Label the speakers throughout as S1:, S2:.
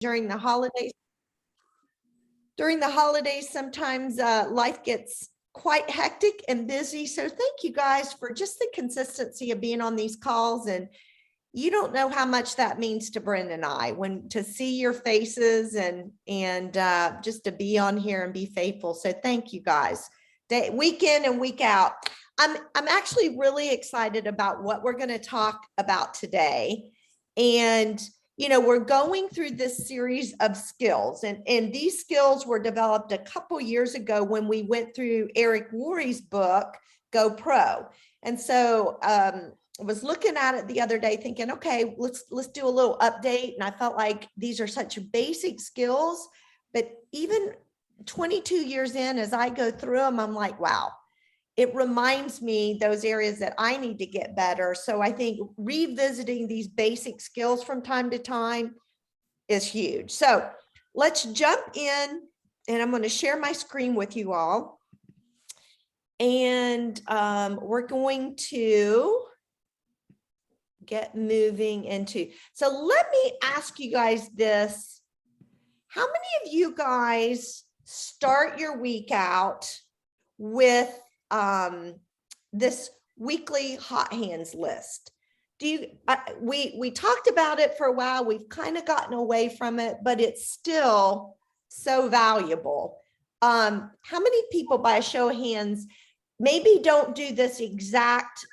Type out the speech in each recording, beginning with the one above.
S1: during the holidays. During the holidays, sometimes life gets quite hectic and busy. So thank you guys for just the consistency of being on these calls. And you don't know how much that means to Brenda and I, when to see your faces and just to be on here and be faithful. So thank you guys, week in and week out. I'm actually really excited about what we're going to talk about today. And you know, we're going through this series of skills, and these skills were developed a couple years ago when we went through Eric Worre's book, Go Pro. And so I was looking at it the other day thinking, okay, let's do a little update. And I felt like these are such basic skills, but even 22 years in, as I go through them, I'm like, wow, it reminds me those areas that I need to get better. So I think revisiting these basic skills from time to time is huge. So let's jump in, and I'm going to share my screen with you all. And we're going to get moving into, so let me ask you guys this. How many of you guys start your week out with this weekly hot hands list? Do you, we talked about it for a while. We've kind of gotten away from it, but it's still so valuable. How many people, by a show of hands, maybe don't do this exact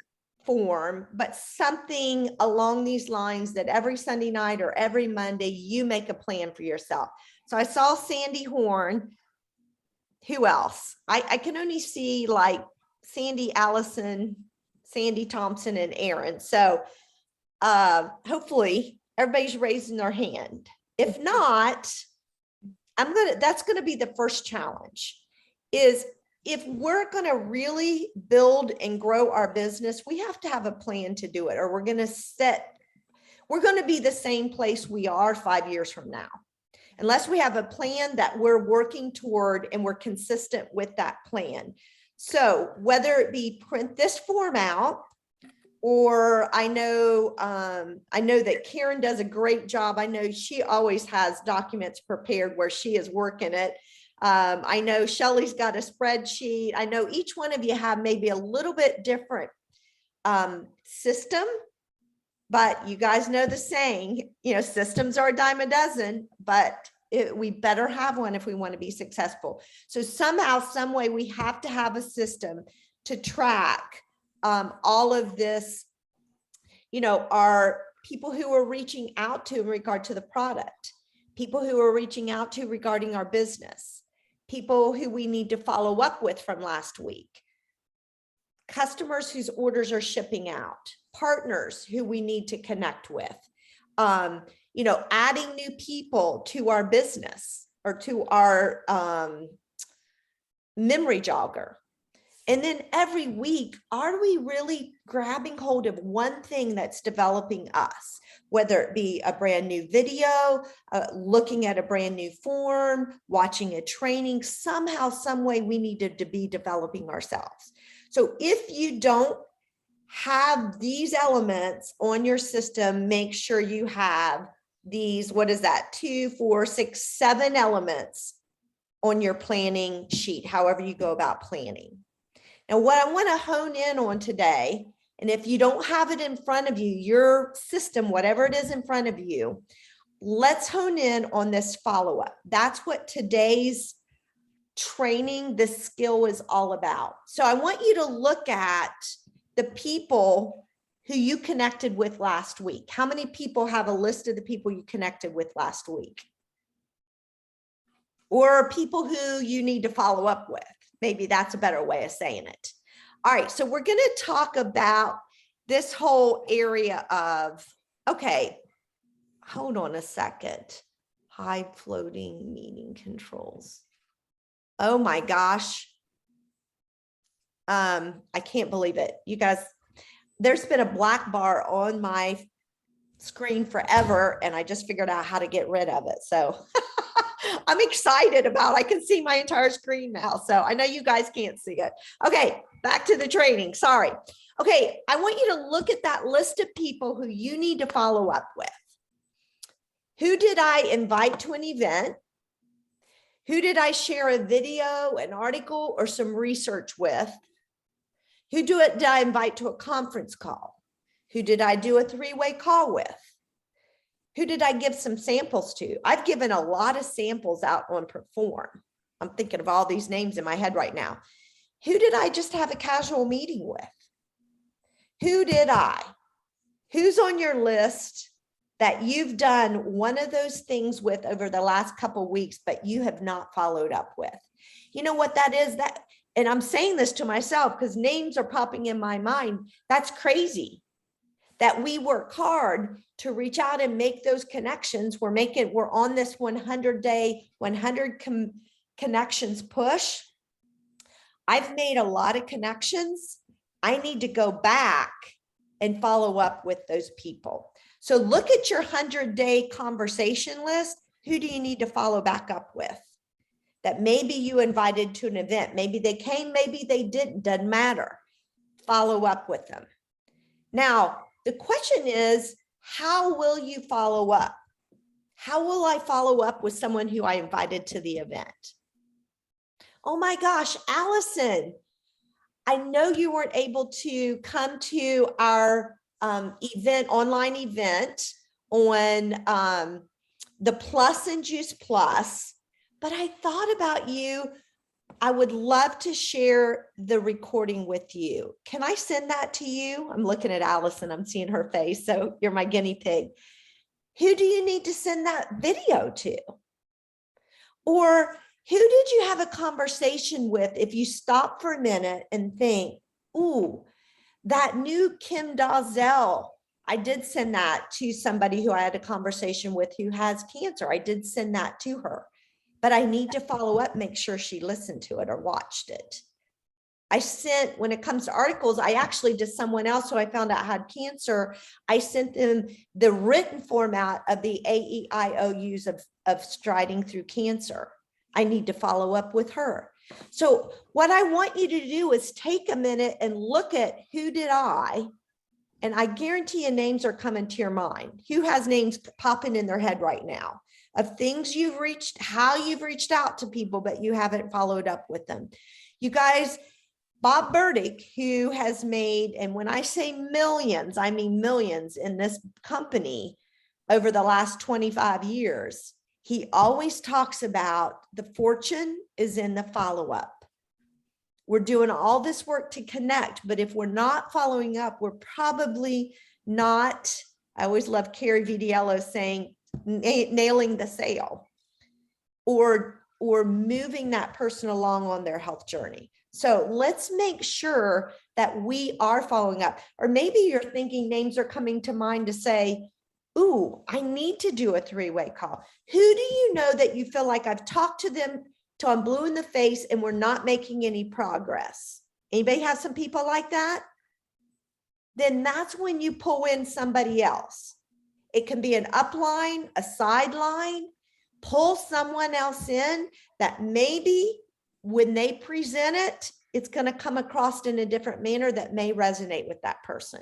S1: form, but something along these lines, that every Sunday night or every Monday, you make a plan for yourself? So I saw Sandy Horn. Who else? I can only see like Sandy Allison, Sandy Thompson, and Aaron. So hopefully everybody's raising their hand. If not, that's gonna be the first challenge, is if we're gonna really build and grow our business, we have to have a plan to do it, or we're gonna be the same place we are 5 years from now, unless we have a plan that we're working toward and we're consistent with that plan. So whether it be print this form out, or I know that Karen does a great job. I know she always has documents prepared where she is working it. I know Shelly's got a spreadsheet. I know each one of you have maybe a little bit different system, but you guys know the saying, you know, systems are a dime a dozen, but we better have one if we want to be successful. So somehow, some way, we have to have a system to track all of this, you know, our people who are reaching out to in regard to the product, people who are reaching out to regarding our business, people who we need to follow up with from last week, customers whose orders are shipping out, partners who we need to connect with, you know, adding new people to our business or to our memory jogger. And then every week, are we really grabbing hold of one thing that's developing us, whether it be a brand new video, looking at a brand new form, watching a training? Somehow, some way, we needed to be developing ourselves. So if you don't have these elements on your system, make sure you have these, what is that, 2, 4, 6, 7 elements on your planning sheet, however you go about planning. Now, what I want to hone in on today, and if you don't have it in front of you, your system, whatever it is in front of you, let's hone in on this follow-up. That's what today's training, this skill, is all about. So I want you to look at the people who you connected with last week. How many people have a list of the people you connected with last week? Or people who you need to follow up with? Maybe that's a better way of saying it. All right, so we're going to talk about this whole area of, okay, hold on a second. High floating meeting controls. Oh my gosh. I can't believe it. You guys, there's been a black bar on my screen forever, and I just figured out how to get rid of it. So I'm excited about, I can see my entire screen now. So I know you guys can't see it. Okay, back to the training. Sorry. Okay, I want you to look at that list of people who you need to follow up with, Who did I invite to an event? Who did I share a video, an article, or some research with? Who did I invite to a conference call? Who did I do a three-way call with? Who did I give some samples to? I've given a lot of samples out on Perform. I'm thinking of all these names in my head right now. Who did I just have a casual meeting with? Who did I? Who's on your list that you've done one of those things with over the last couple of weeks, but you have not followed up with? You know what that is? And I'm saying this to myself because names are popping in my mind. That's crazy that we work hard to reach out and make those connections. We're on this 100-day, 100 connections push. I've made a lot of connections. I need to go back and follow up with those people. So look at your 100-day conversation list. Who do you need to follow back up with? That maybe you invited to an event. Maybe they came, maybe they didn't, doesn't matter. Follow up with them. Now, the question is, how will you follow up? How will I follow up with someone who I invited to the event? Oh my gosh, Allison, I know you weren't able to come to our online event on the Plus and Juice Plus, but I thought about you. I would love to share the recording with you. Can I send that to you? I'm looking at Allison. I'm seeing her face. So you're my guinea pig. Who do you need to send that video to? Or who did you have a conversation with? If you stop for a minute and think, ooh, that new Kim Dazelle, I did send that to somebody who I had a conversation with who has cancer. I did send that to her. But I need to follow up, make sure she listened to it or watched it. I sent, when it comes to articles, I actually did someone else who I found out had cancer. I sent them the written format of the AEIOUs of striding through cancer. I need to follow up with her. So what I want you to do is take a minute and look at who did I, and I guarantee you names are coming to your mind. Who has names popping in their head right now of things you've reached, how you've reached out to people, but you haven't followed up with them. You guys, Bob Burdick, who has made, and when I say millions, I mean millions in this company over the last 25 years, he always talks about the fortune is in the follow-up. We're doing all this work to connect, but if we're not following up, we're probably not, I always love Carrie Vidiello saying, nailing the sale or moving that person along on their health journey. So let's make sure that we are following up. Or maybe you're thinking names are coming to mind to say, ooh, I need to do a three-way call. Who do you know that you feel like I've talked to them till I'm blue in the face and we're not making any progress? Anybody have some people like that? Then that's when you pull in somebody else. It can be an upline, a sideline, pull someone else in that maybe when they present it, it's going to come across in a different manner that may resonate with that person.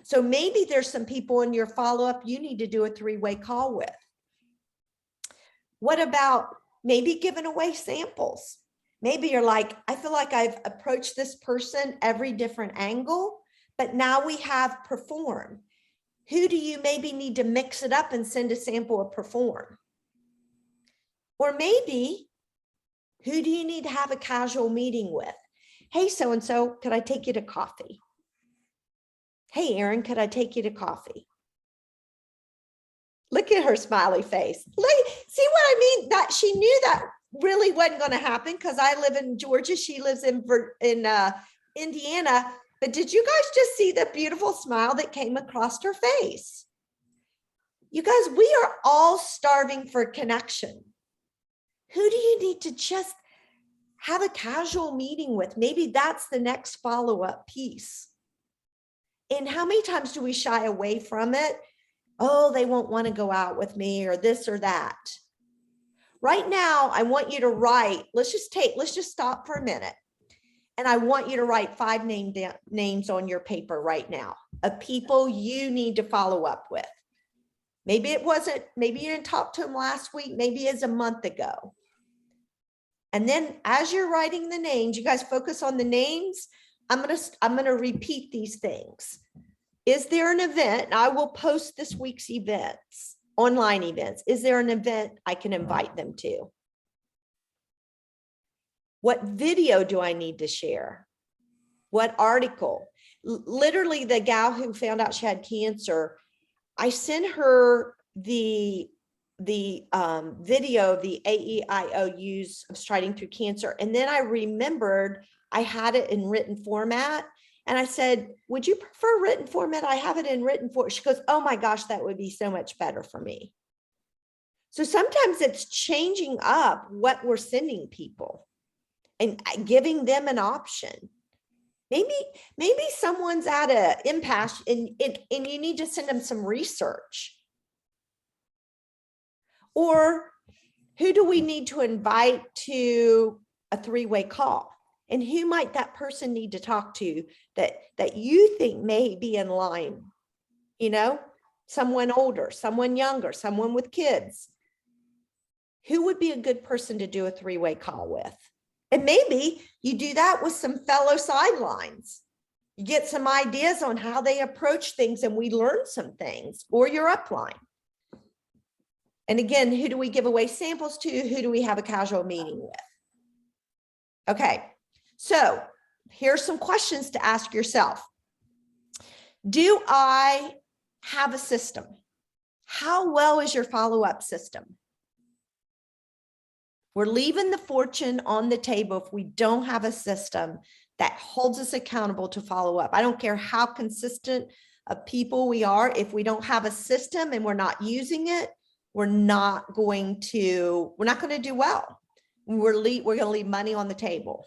S1: So maybe there's some people in your follow-up you need to do a three-way call with. What about maybe giving away samples? Maybe you're like, I feel like I've approached this person every different angle, but now we have Perform. Who do you maybe need to mix it up and send a sample of Perform? Or maybe, who do you need to have a casual meeting with? Hey, so-and-so, could I take you to coffee? Hey, Erin, could I take you to coffee? Look at her smiley face. See what I mean? That she knew that really wasn't going to happen because I live in Georgia. She lives in Indiana. But did you guys just see the beautiful smile that came across her face? You guys, we are all starving for connection. Who do you need to just have a casual meeting with? Maybe that's the next follow-up piece. And how many times do we shy away from it? Oh, they won't want to go out with me or this or that. Right now, I want you to write, let's just stop for a minute. And I want you to write 5 names on your paper right now of people you need to follow up with. Maybe it wasn't, maybe you didn't talk to him last week, maybe it's a month ago. And then as you're writing the names, you guys focus on the names. I'm going to repeat these things. Is there an event? And I will post this week's events, online events. Is there an event I can invite them to? What video do I need to share? What article? Literally, the gal who found out she had cancer, I sent her the video of the AEIOUs of striding through cancer. And then I remembered I had it in written format. And I said, would you prefer written format? I have it in written format. She goes, oh my gosh, that would be so much better for me. So sometimes it's changing up what we're sending people and giving them an option. Maybe someone's at an impasse and you need to send them some research. Or who do we need to invite to a three-way call? And who might that person need to talk to that you think may be in line? You know, someone older, someone younger, someone with kids. Who would be a good person to do a three-way call with? And maybe you do that with some fellow sidelines. You get some ideas on how they approach things and we learn some things, or your upline. And again, who do we give away samples to? Who do we have a casual meeting with? Okay, so here's some questions to ask yourself. Do I have a system? How well is your follow-up system? We're leaving the fortune on the table if we don't have a system that holds us accountable to follow up. I don't care how consistent of people we are. If we don't have a system and we're not using it, we're not going to do well. We're going to leave money on the table.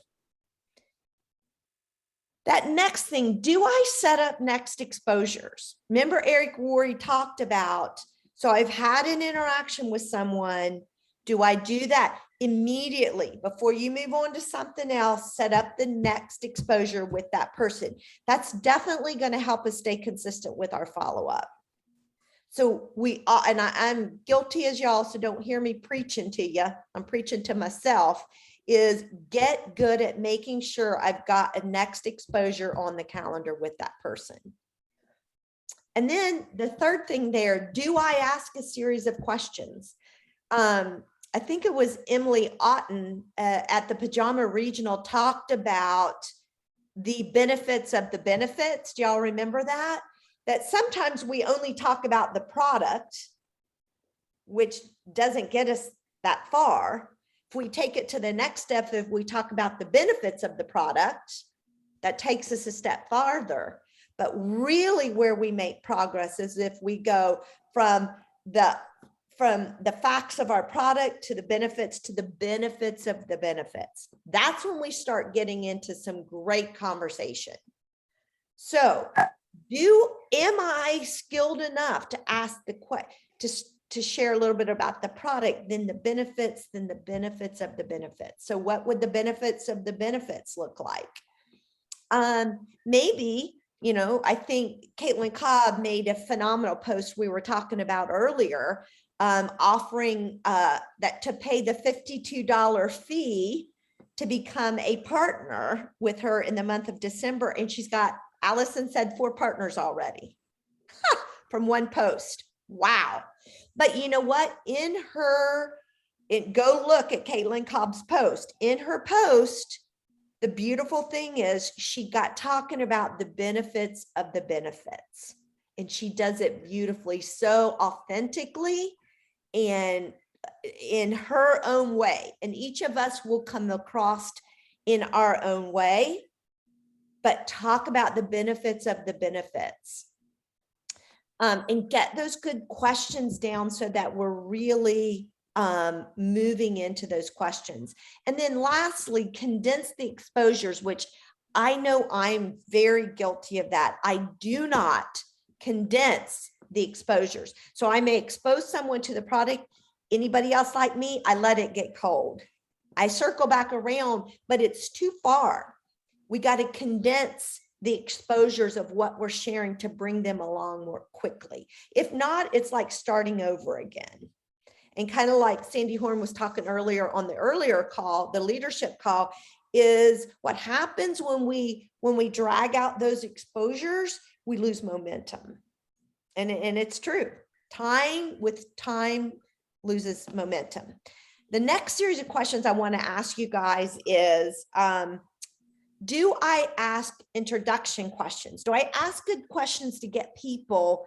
S1: That next thing, do I set up next exposures? Remember Eric Worre talked about, so I've had an interaction with someone. Do I do that immediately before you move on to something else? Set up the next exposure with that person. That's definitely going to help us stay consistent with our follow-up. So I'm guilty as y'all, so don't hear me preaching to you. I'm preaching to myself, is get good at making sure I've got a next exposure on the calendar with that person. And then the third thing there, do I ask a series of questions? I think it was Emily Otten at the Pajama Regional talked about the benefits of the benefits. Do y'all remember that? That sometimes we only talk about the product, which doesn't get us that far. If we take it to the next step, if we talk about the benefits of the product, that takes us a step farther. But really where we make progress is if we go from the facts of our product to the benefits of the benefits. That's when we start getting into some great conversation. So am I skilled enough to ask the question, to share a little bit about the product, then the benefits of the benefits. So what would the benefits of the benefits look like? Maybe, you know, I think Caitlin Cobb made a phenomenal post we were talking about earlier, offering that to pay the $52 fee to become a partner with her in the month of December. And she's got, Allison said, 4 partners already from one post. Wow. But you know what? Go look at Caitlin Cobb's post. In her post, the beautiful thing is she got talking about the benefits of the benefits. And she does it beautifully, so authentically and in her own way. And each of us will come across in our own way, but talk about the benefits of the benefits. And get those good questions down so that we're really moving into those questions. And then lastly, condense the exposures, which I know I'm very guilty of that. I do not condense the exposures. So I may expose someone to the product. Anybody else like me, I let it get cold. I circle back around, but it's too far. We got to condense the exposures of what we're sharing to bring them along more quickly. If not, it's like starting over again. And kind of like Sandy Horn was talking earlier on the earlier call, the leadership call, is what happens when we drag out those exposures, we lose momentum. And it's true. Time loses momentum. The next series of questions I want to ask you guys is, do I ask introduction questions? Do I ask good questions to get people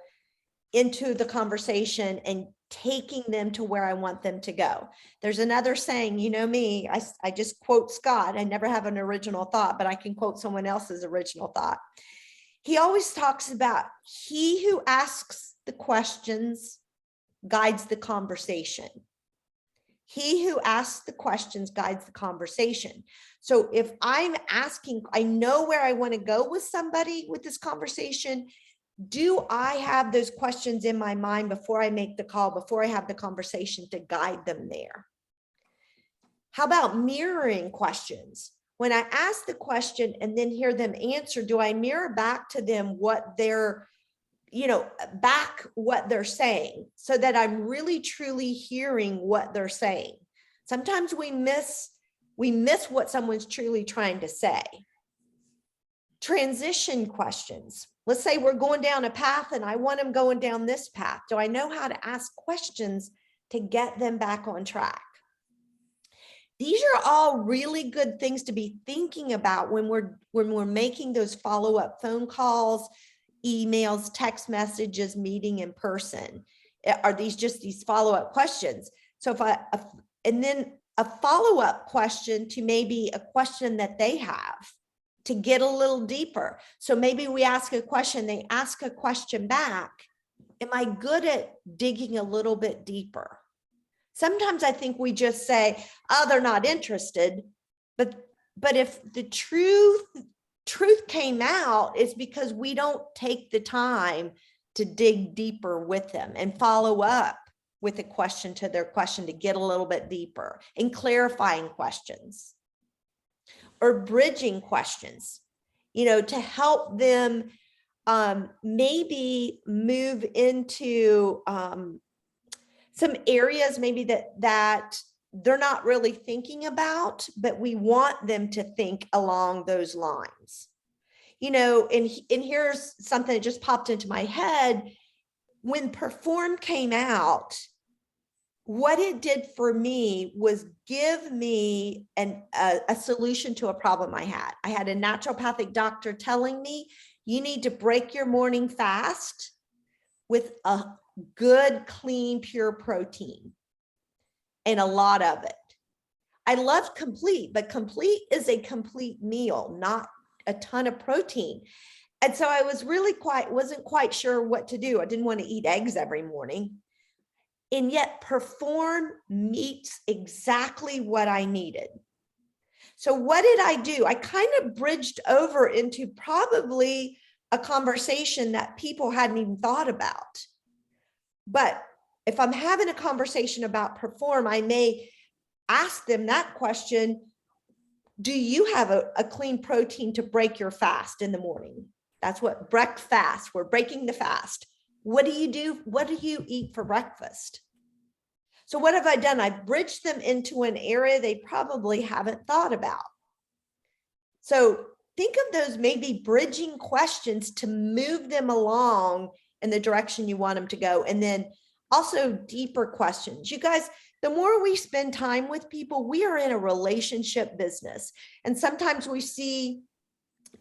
S1: into the conversation and taking them to where I want them to go? There's another saying, you know me, I just quote Scott. I never have an original thought, but I can quote someone else's original thought. He always talks about, he who asks the questions guides the conversation. He who asks the questions guides the conversation. So if I'm asking, I know where I want to go with somebody with this conversation. Do I have those questions in my mind before I make the call, before I have the conversation to guide them there? How about mirroring questions? When I ask the question and then hear them answer, do I mirror back to them what they're, what they're saying, so that I'm really truly hearing what they're saying? Sometimes we miss what someone's truly trying to say. Transition questions. Let's say we're going down a path and I want them going down this path. Do I know how to ask questions to get them back on track? These are all really good things to be thinking about when we're making those follow-up phone calls, emails, text messages, meeting in person. Are these just these follow-up questions? So and then a follow-up question to maybe a question that they have to get a little deeper. So maybe we ask a question, they ask a question back. Am I good at digging a little bit deeper? Sometimes I think we just say, oh, they're not interested. But if the truth came out, it's because we don't take the time to dig deeper with them and follow up with a question to their question to get a little bit deeper, and clarifying questions or bridging questions, to help them maybe move into some areas maybe that they're not really thinking about, but we want them to think along those lines. And here's something that just popped into my head. When Perform came out, what it did for me was give me a solution to a problem I had. I had a naturopathic doctor telling me, you need to break your morning fast with a good, clean, pure protein, and a lot of it. I loved Complete, but Complete is a complete meal, not a ton of protein. And so I was wasn't quite sure what to do. I didn't want to eat eggs every morning. And yet Perform meets exactly what I needed. So what did I do? I kind of bridged over into probably a conversation that people hadn't even thought about. But if I'm having a conversation about Perform, I may ask them that question. Do you have a clean protein to break your fast in the morning? That's what breakfast, we're breaking the fast. What do you do? What do you eat for breakfast? So what have I done? I've bridged them into an area they probably haven't thought about. So think of those maybe bridging questions to move them along in the direction you want them to go. And then also deeper questions. You guys, the more we spend time with people, we are in a relationship business. And sometimes we see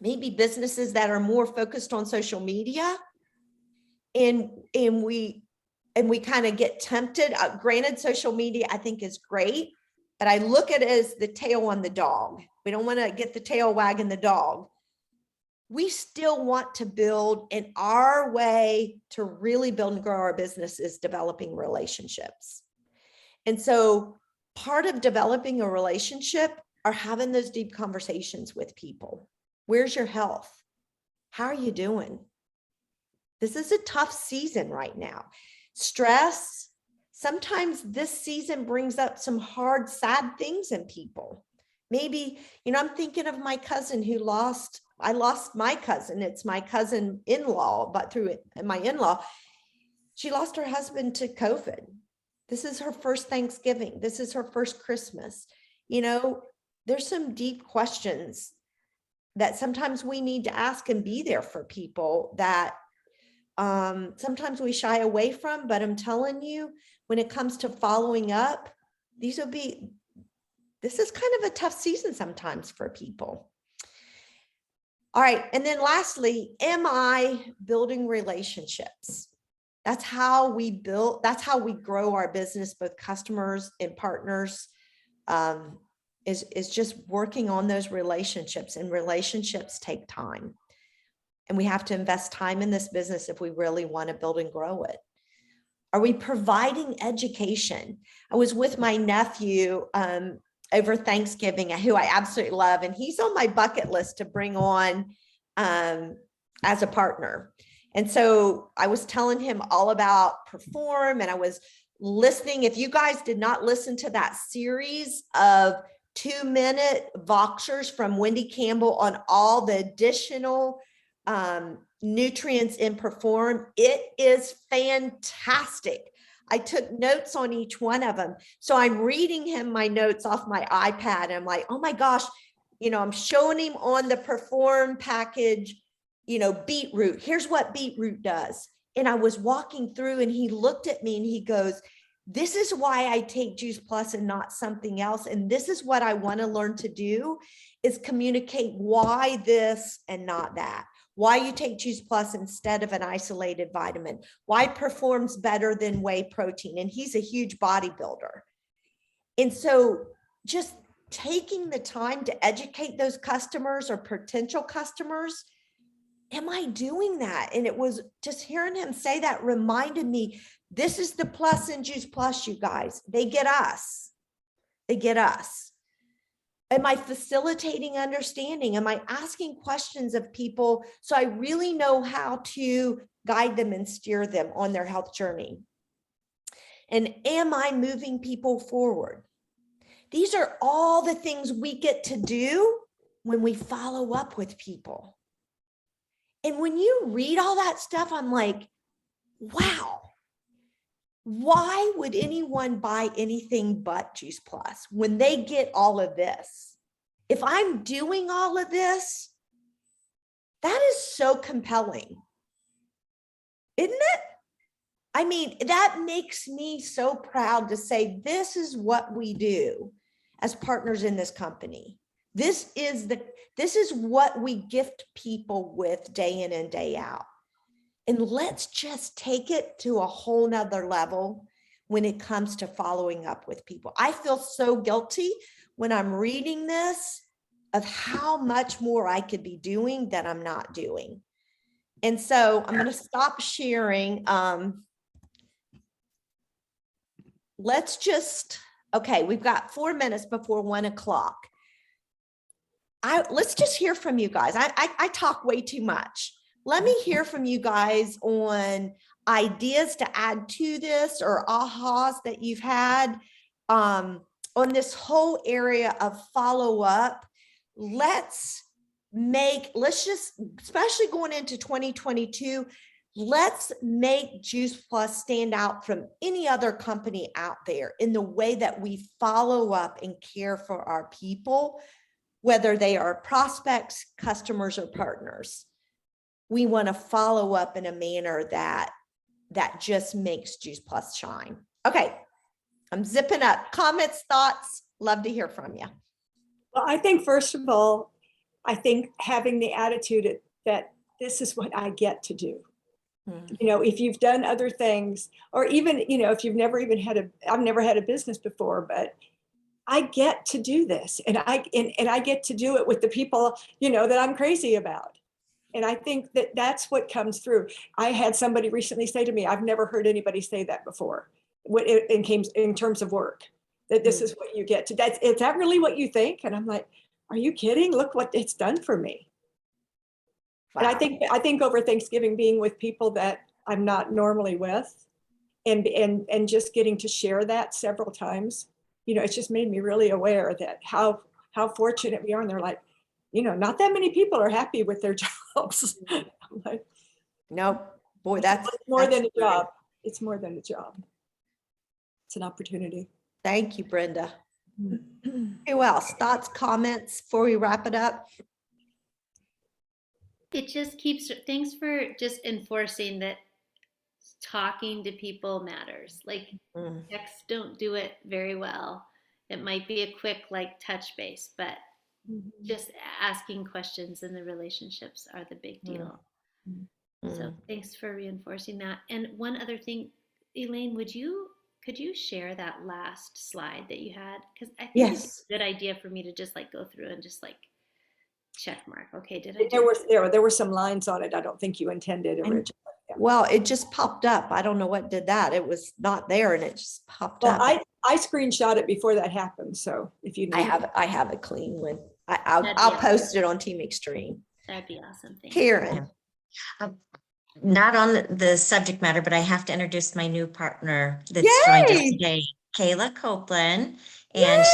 S1: maybe businesses that are more focused on social media, and we kind of get tempted. Granted, social media I think is great, but I look at it as the tail on the dog. We don't want to get the tail wagging the dog. We still want to build, and our way to really build and grow our business is developing relationships. And so part of developing a relationship are having those deep conversations with people. Where's your health? How are you doing? This is a tough season right now. Stress. Sometimes this season brings up some hard, sad things in people. Maybe, I'm thinking of my cousin who lost I lost my cousin. It's my cousin in-law, but through it, my in-law, she lost her husband to COVID. This is her first Thanksgiving. This is her first Christmas. You know, there's some deep questions that sometimes we need to ask and be there for people that sometimes we shy away from, but I'm telling you, when it comes to following up, this is kind of a tough season sometimes for people. All right. And then lastly, am I building relationships? That's how we grow our business, both customers and partners, is just working on those relationships, and relationships take time. And we have to invest time in this business if we really want to build and grow it. Are we providing education? I was with my nephew over Thanksgiving, who I absolutely love, and he's on my bucket list to bring on as a partner. And so I was telling him all about Perform, and I was listening. If you guys did not listen to that series of 2-minute Voxers from Wendy Campbell on all the additional nutrients in Perform, it is fantastic. I took notes on each one of them. So I'm reading him my notes off my iPad. And I'm like, oh my gosh, you know, I'm showing him on the Perform package, you know, beetroot. Here's what beetroot does. And I was walking through and he looked at me and he goes, this is why I take Juice Plus and not something else. And this is what I want to learn to do, is communicate why this and not that. Why you take Juice Plus instead of an isolated vitamin, why Performs better than whey protein. And he's a huge bodybuilder. And so just taking the time to educate those customers or potential customers, am I doing that? And it was just hearing him say that reminded me, this is the plus in Juice Plus, you guys. They get us. They get us. Am I facilitating understanding? Am I asking questions of people so I really know how to guide them and steer them on their health journey? And am I moving people forward? These are all the things we get to do when we follow up with people. And when you read all that stuff, I'm like, wow, why would anyone buy anything but Juice Plus when they get all of this? If I'm doing all of this, that is so compelling, isn't it? I mean, that makes me so proud to say, this is what we do as partners in this company. This is what we gift people with day in and day out. And let's just take it to a whole nother level when it comes to following up with people. I feel so guilty when I'm reading this of how much more I could be doing that I'm not doing. And so I'm going to stop sharing. Let's just, okay, we've got 4 minutes before 1 o'clock. Let's just hear from you guys. I talk way too much. Let me hear from you guys on ideas to add to this or ahas that you've had on this whole area of follow up. Let's just, especially going into 2022, let's make Juice Plus stand out from any other company out there in the way that we follow up and care for our people, whether they are prospects, customers, or partners. We want to follow up in a manner that just makes Juice Plus shine. Okay, I'm zipping up. Comments, thoughts, love to hear from you.
S2: Well, I think, first of all, I think having the attitude that this is what I get to do. You know, if you've done other things, or even, you know, if you've never even I've never had a business before, but I get to do this, and I get to do it with the people, you know, that I'm crazy about. And I think that that's what comes through. I had somebody recently say to me, I've never heard anybody say that before in terms of work, that this is what you get to. Is that really what you think? And I'm like, are you kidding? Look what it's done for me. Wow. And I think over Thanksgiving, being with people that I'm not normally with, and just getting to share that several times, you know, it's just made me really aware that how fortunate we are. And they're like, not that many people are happy with their jobs. Like,
S1: Nope. Boy,
S2: it's
S1: that's
S2: more
S1: that's
S2: than a
S1: true.
S2: job. It's more than a job. It's an opportunity.
S1: Thank you, Brenda.
S2: Mm.
S1: Who else? Thoughts, comments before we wrap it up?
S3: It just keeps, thanks for just enforcing that talking to people matters. Like
S1: Mm,
S3: texts don't do it very well. It might be a quick like touch base, but just asking questions in the relationships are the big deal. So
S1: mm.
S3: thanks for reinforcing that. And one other thing, Elaine, could you share that last slide that you had? Because I think it's
S1: Yes.
S3: a good idea for me to just like go through and just like check mark. Okay, did I do
S2: There were some lines on it. I don't think you intended originally. Yeah.
S1: Well, it just popped up. I don't know what did that. It was not there and it just popped
S2: Well,
S1: up.
S2: I screenshot it before that happened. So if you need
S1: I have a clean one.
S3: That'd
S1: I'll
S3: be
S1: post it on Team Extreme.
S3: That'd be awesome. Thanks.
S1: Karen.
S4: Not on the subject matter, but I have to introduce my new partner that's joined us
S1: Yay!
S4: today, Kayla Copeland. And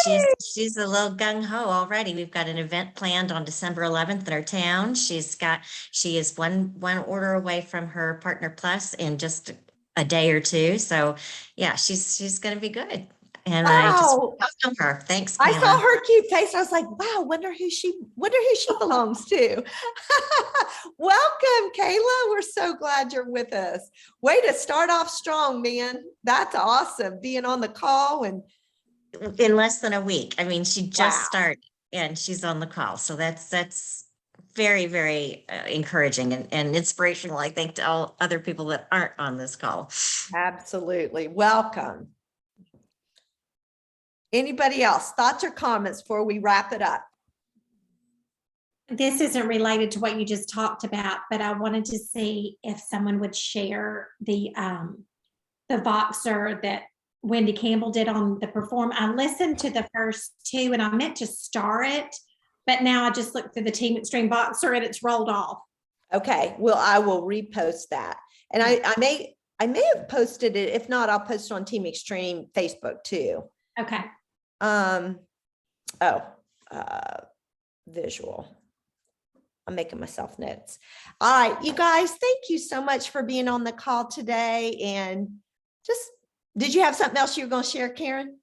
S4: she's a little gung ho already. We've got an event planned on December 11th in our town. She is one order away from her Partner Plus in just a day or two. So yeah, she's gonna be good. And I just
S1: Wow.
S4: welcome her. Thanks,
S1: I
S4: Kayla.
S1: saw her cute face. I was like, wow, wonder who she belongs to. Welcome, Kayla. We're so glad you're with us. Way to start off strong, man. That's awesome. Being on the call and
S4: In less than a week. I mean, she just
S1: wow.
S4: started and she's on the call. So that's very, very encouraging and inspirational, I think, to all other people that aren't on this call.
S1: Absolutely. Welcome. Anybody else? Thoughts or comments before we wrap it up?
S5: This isn't related to what you just talked about, but I wanted to see if someone would share the Voxer that Wendy Campbell did on the Perform. I listened to the first two and I meant to star it, but now I just looked through the Team Extreme Voxer and it's rolled off.
S1: Okay, well, I will repost that. And I may have posted it. If not, I'll post it on Team Extreme Facebook too.
S5: Okay.
S1: Visual. I'm making myself notes. All right, you guys, thank you so much for being on the call today. And did you have something else you were going to share, Karen?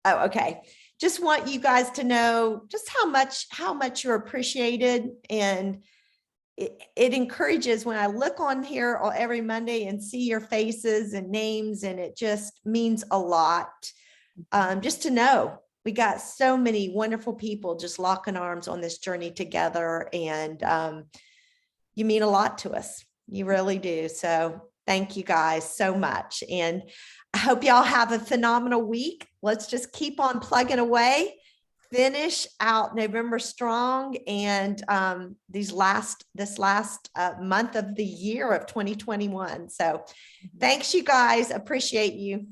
S1: Oh, okay. Just want you guys to know just how much you're appreciated. And it encourages when I look on here every Monday and see your faces and names, and it just means a lot. Just to know we got so many wonderful people just locking arms on this journey together, and you mean a lot to us. You really do. So thank you guys so much. And I hope y'all have a phenomenal week. Let's just keep on plugging away, finish out November strong, and this last month of the year of 2021. So thanks, you guys. Appreciate you.